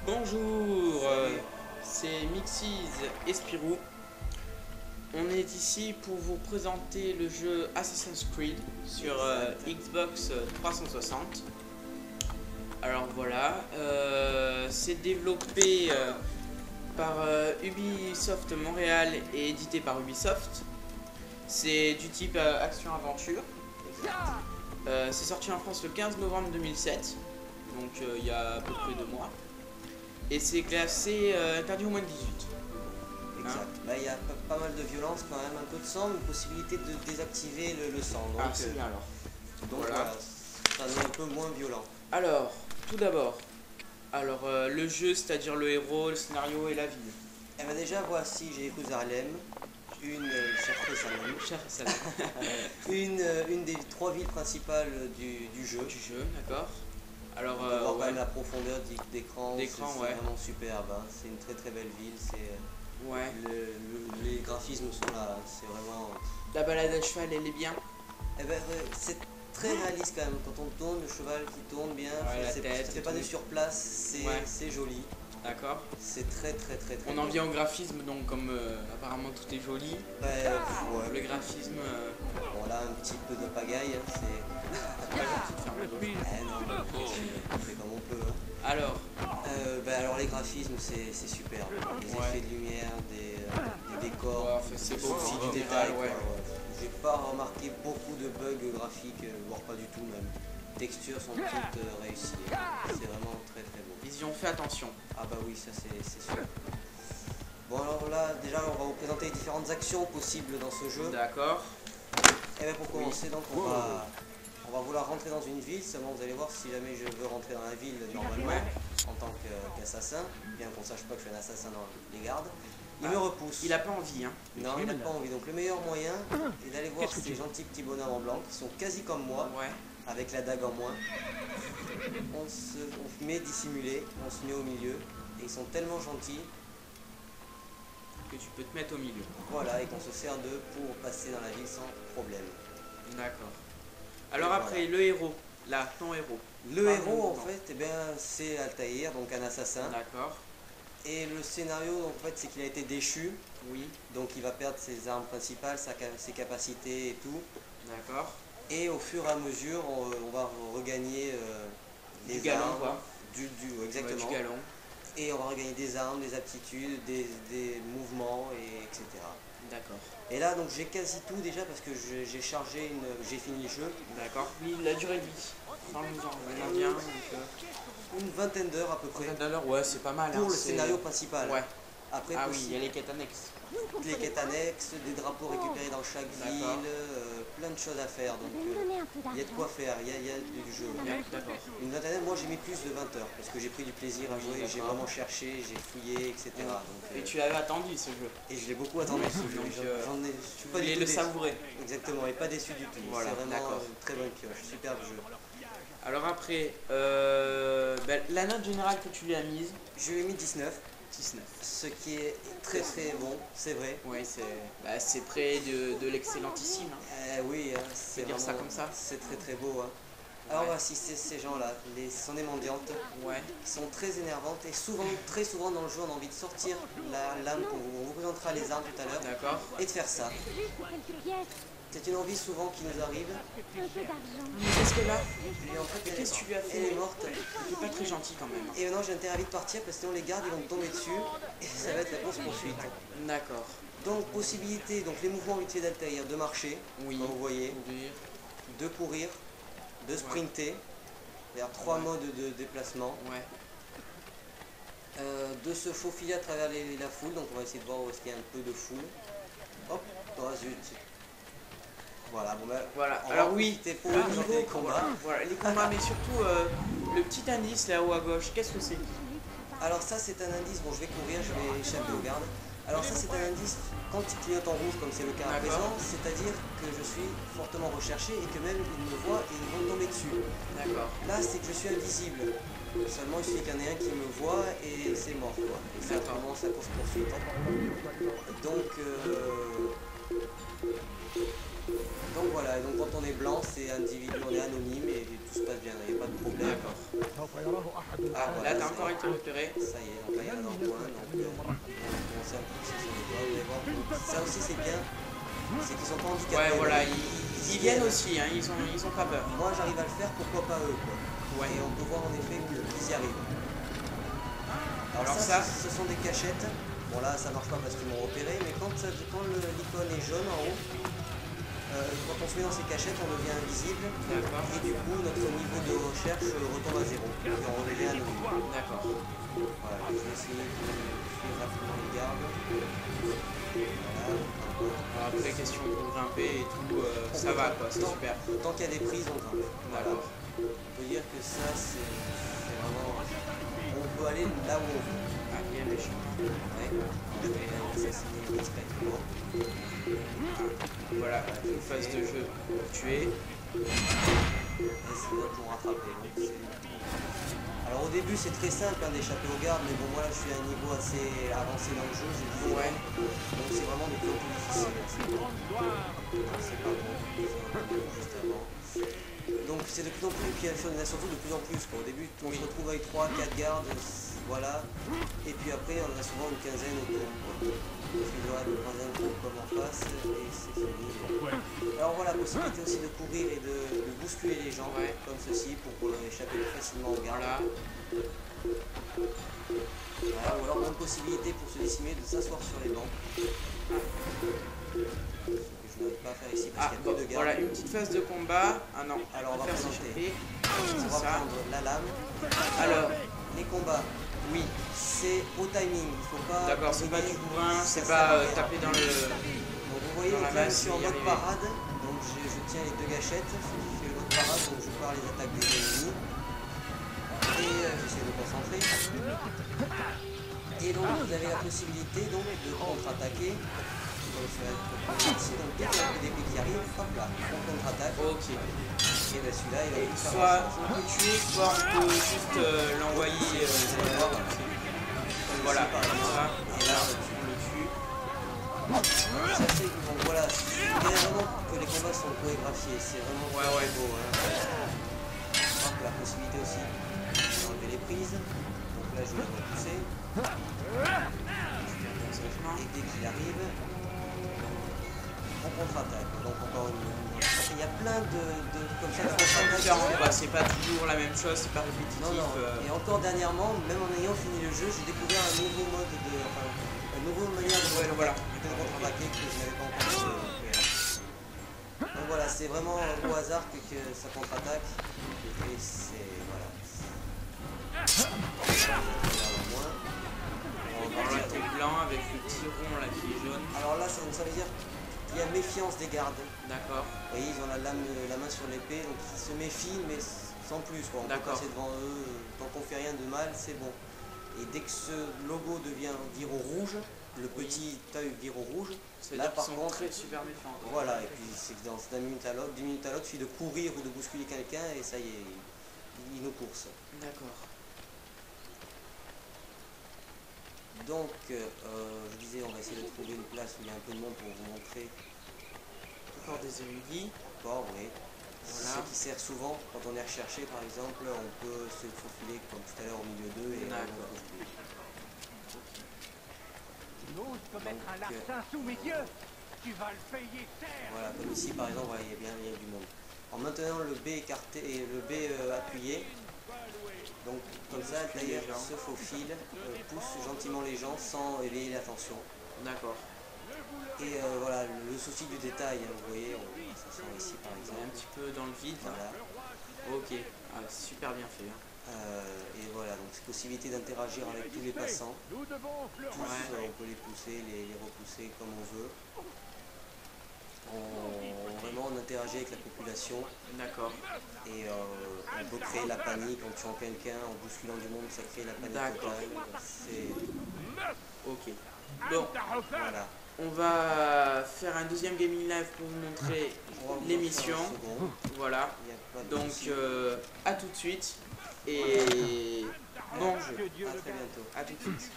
Bonjour, c'est Mixiz et Spirou. On est ici pour vous présenter le jeu Assassin's Creed sur Xbox 360. Alors voilà, c'est développé par Ubisoft Montréal et édité par Ubisoft. C'est du type action-aventure. C'est sorti en France le 15 novembre 2007, donc il y a à peu près 2 mois. Et c'est classé interdit au moins de 18. Exact. Là, il y a pas mal de violence quand même, un peu de sang, une possibilité de désactiver le sang. Donc, c'est bien alors. Donc voilà, ça est un peu moins violent. Alors, tout d'abord, le jeu, c'est-à-dire le héros, le scénario et la ville. Eh bien déjà, voici Jérusalem, une des 3 villes principales du jeu. D'accord. Alors, on peut voir quand même la profondeur d'écran, c'est ouais. vraiment superbe. Hein. C'est une très très belle ville. Ouais. Les graphismes sont là, c'est vraiment. La balade à cheval, elle est bien. Eh ben, c'est très réaliste quand même. Quand on tourne, le cheval qui tourne bien, ouais, ça fait pas de surplace, c'est joli. D'accord. C'est très On en vient au graphisme, donc comme apparemment tout est joli. Ouais. Le graphisme. Bon là un petit peu de pagaille, hein, c'est. Pas gentil de faire le gauche. On fait comme on peut. Hein. Alors les graphismes c'est super. Les effets de lumière, des décors, c'est beau aussi du détail. ouais. J'ai pas remarqué beaucoup de bugs graphiques, voire pas du tout même. Les textures sont toutes réussies. C'est vraiment très très beau. Ils y ont fait attention. Ah bah oui, ça c'est sûr. Bon alors là, déjà on va vous présenter les différentes actions possibles dans ce jeu. D'accord. Et bien pour commencer, donc on va vouloir rentrer dans une ville. Seulement vous allez voir, si jamais je veux rentrer dans la ville normalement en tant qu'assassin, bien qu'on sache pas que je suis un assassin dans les gardes, il me repousse. Il a pas envie, hein. Non, il n'a pas envie. Donc le meilleur moyen est d'aller voir ces gentils petits bonhommes en blanc qui sont quasi comme moi, avec la dague en moins. On se met dissimulé, on se met au milieu, et ils sont tellement gentils que tu peux te mettre au milieu. Voilà, et qu'on se sert d'eux pour passer dans la ville sans problème. D'accord. Alors après, le héros, là, ton héros. Le héros, en fait, eh bien, c'est Altaïr, donc un assassin. D'accord. Et le scénario, en fait, c'est qu'il a été déchu. Oui. Donc il va perdre ses armes principales, ses capacités et tout. D'accord. Et au fur et à mesure, on va regagner du galon, quoi. Exactement. Du galon. Et on va regagner des armes, des aptitudes, des mouvements, etc. D'accord. Et là, donc j'ai quasi tout déjà parce que j'ai fini le jeu. D'accord. Oui, la durée de vie. Sans nous en revenir bien. Une vingtaine d'heures à peu près. Une vingtaine d'heures, ouais, c'est pas mal. Pour le scénario principal. Ouais. Après, il y a les quêtes annexes. Les quêtes annexes, des drapeaux récupérés dans chaque ville, plein de choses à faire. Donc il y a de quoi faire, il y a du jeu. D'accord. Une vingtaine, moi j'ai mis plus de 20 heures parce que j'ai pris du plaisir à jouer, j'ai vraiment cherché, j'ai fouillé, etc. Donc, et tu l'avais attendu ce jeu. Et je l'ai beaucoup attendu ce jeu. Je suis pas du tout le savourer. Exactement, et pas déçu du tout. Voilà, c'est vraiment une très bonne pioche, superbe jeu. Alors après, la note générale que tu lui as mise, je lui ai mis 19. 19. Ce qui est très très bon, c'est vrai. Oui, c'est près de l'excellentissime. Hein. Oui, c'est dire ça comme ça. C'est très très beau. Hein. Alors voici ces gens-là, ce sont des mendiantes, qui sont très énervantes et très souvent dans le jeu on a envie de sortir l'âme, on vous présentera les armes tout à l'heure, et de faire ça. C'est une envie souvent qui nous arrive. Qu'est-ce que là en fait, qu'est-ce que tu lui as fait? Elle est morte. Il est pas très gentil quand même. Et maintenant j'ai intérêt à vite partir parce que sinon les gardes ils vont me tomber dessus et ça va être la course poursuite. D'accord. Donc possibilité, donc les mouvements vite fait d'Altaïr, de marcher, comme vous voyez, de courir, de sprinter, c'est-à-dire 3 modes de déplacement, de se faufiler à travers la foule, donc on va essayer de voir où est-ce qu'il y a un peu de foule. Hop, oh zut. Voilà, bon ben, voilà. Alors oui, pour le niveau des combats. Voilà, les combats, mais surtout le petit indice là-haut à gauche, qu'est-ce que c'est? Alors ça c'est un indice, bon je vais courir, je vais échapper aux gardes. Alors ça c'est un indice quand il clignote en rouge comme c'est le cas à présent, c'est-à-dire que je suis fortement recherché et que même ils me voient et ils vont tomber dessus. D'accord. Là c'est que je suis invisible. Seulement il suffit qu'il y en ait un qui me voit et c'est mort quoi. Et ça commence la course poursuite. Donc Donc voilà, et donc quand on est blanc, c'est individu, on est anonyme et tout se passe bien, il n'y a pas de problème. Ah, là t'as encore été repéré. Ça y est, donc là il y en a dans le coin, donc on sait un peu qui c'est sur les doigts, vous allez voir. Ça aussi c'est bien, c'est qu'ils sont pas handicapés. Ouais voilà, ils viennent aussi, hein, ils ont pas peur. Moi j'arrive à le faire, pourquoi pas eux quoi. Ouais. Et on peut voir en effet qu'ils y arrivent. Alors ça, ce sont des cachettes. Bon là ça marche pas parce qu'ils m'ont repéré, mais quand l'icône est jaune en haut, quand on se met dans ces cachettes, on devient invisible. Et du coup, notre niveau de recherche retombe à 0. Et on devient anonyme. D'accord. Voilà, je vais essayer de suivre rapidement les gardes. Voilà. Après, question pour grimper et tout, ça va quoi, c'est super. Tant qu'il y a des prises, on grimpe. D'accord. On peut dire que ça, c'est vraiment... On peut aller là où on veut. Ah, il y a des méchants. Ouais. Je vais assassiner discrètement. Voilà, une phase de jeu pour tuer. Et c'est là pour rattraper. Alors au début c'est très simple hein, d'échapper aux gardes, mais bon moi là je suis à un niveau assez avancé dans le jeu, j'ai dit ouais. Donc c'est vraiment de plus en plus difficile. C'est pas bon, juste avant. Donc c'est de plus en plus, et puis il y en a surtout de plus en plus quoi. Au début on se retrouve avec 3-4 gardes, voilà. Et puis après on a souvent une quinzaine autour quoi. Parce qu'il y aura de prendre un groupe comme en face et c'est fini. Alors voilà, possibilité aussi de courir et de bousculer les gens comme ceci pour échapper plus facilement aux gardes. Voilà, ou alors une possibilité pour se dissimuler de s'asseoir sur les bancs. Ce que je n'arrive pas à faire ici parce qu'il n'y a plus de garde. Voilà, une petite phase de combat. Ah non, alors on va présenter. On va prendre la lame. Alors, les combats. Oui, c'est au timing, il faut pas... D'accord, c'est pas du bourrin, c'est pas taper dans le... Donc vous voyez, là je suis en mode parade, donc je tiens les deux gâchettes, ce qui fait le mode parade, donc je pars les attaques des ennemis. Et j'essaie de concentrer. Et donc vous avez la possibilité donc, de contre-attaquer. Donc dès qu'il y a des pics qui arrivent, hop là, on contre-attaque. Ok. Et bien celui-là, il va être soit on peut tuer, soit on peut juste l'envoyer. Voilà, par exemple. Et là, on le tue. Ça c'est bon, voilà, il y a vraiment que les combats sont chorégraphiés, c'est vraiment beau. Hein. Hop, la possibilité aussi d'enlever les prises. Donc là, je vais le repousser. Et dès qu'il arrive, on contre-attaque. Donc encore une... Il y a plein de comme ça de c'est pas toujours la même chose, c'est pas répétitif. Non. Et encore dernièrement, même en ayant fini le jeu, j'ai découvert un nouveau mode de... Enfin, une nouvelle manière de contre-attaquer que je n'avais pas encore fait. Donc voilà, c'est vraiment au hasard que ça contre-attaque. Et c'est... Voilà. Alors là, t'es blanc avec le petit rond là qui est jaune. Alors là, ça veut dire qu'il y a méfiance des gardes. D'accord. Vous voyez, ils ont la main sur l'épée, donc ils se méfient, mais sans plus. Quoi. On peut passer devant eux, tant qu'on fait rien de mal, c'est bon. Et dès que ce logo vire au rouge, le petit œil vire au rouge, là par contre, très super méfiants. Voilà, et puis c'est que dans 10 minutes à l'autre, il suffit de courir ou de bousculer quelqu'un et ça y est, il nous course. D'accord. Donc, je disais, on va essayer de trouver une place où il y a un peu de monde pour vous montrer. Encore des érudits. Encore, oui. Voilà. Ce qui sert souvent, quand on est recherché par exemple, on peut se faufiler comme tout à l'heure au milieu d'eux et mettre un larcin sous mes yeux, tu vas le payer cher. Voilà, comme ici par exemple, il y a bien du monde. En maintenant le B écarté et le B appuyé, donc comme ça, d'ailleurs, se faufile, pousse gentiment les gens sans éveiller l'attention. D'accord. Et voilà, le souci du détail, hein, vous voyez, ça sent ici par exemple. Un petit peu dans le vide. Voilà. Ok, super bien fait. Hein. Et voilà, donc c'est possibilité d'interagir avec tous les passants. Tous, on peut les pousser, les repousser comme on veut. Vraiment on interagit avec la population. D'accord. Et on peut créer la panique en tuant quelqu'un, en bousculant du monde, ça crée la panique totale. Ok. Bon, voilà. On va faire un deuxième gaming live pour vous montrer l'émission. Voilà. Donc à tout de suite et bon jeu. À très bientôt. À tout de suite.